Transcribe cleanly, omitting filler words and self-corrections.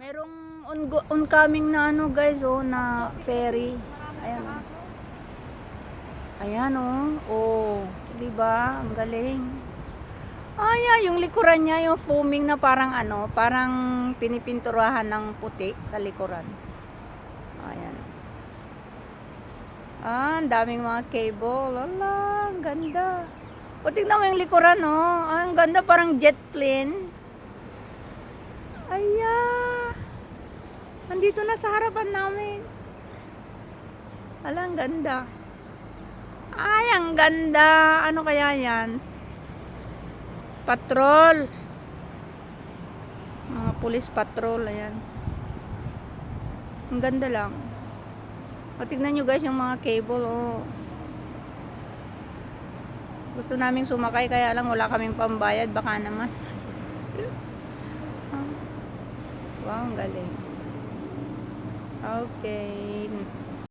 Merong oncoming na ano guys, oh, na ferry. Ayan, oh. Ayan, oh. Oh, 'di ba? Ang galing. Ay, yung likuran niya, yung foaming na parang ano, parang pinipinturahan ng puti sa likuran. Ayan. Ah, ang daming mga cable. Ala, ang ganda. O, tignan mo yung likuran, oh. Ah, ang ganda, parang jet plane. Ayan. Nandito na sa harapan namin. Ala, ang ganda. Ay, ang ganda. Ano kaya yan? Patrol. Mga police patrol. Ayan. Ang ganda lang. O, tignan nyo guys yung mga cable. Oh. Gusto naming sumakay kaya lang wala kaming pambayad. Baka naman. Wow, ang galing. Okay.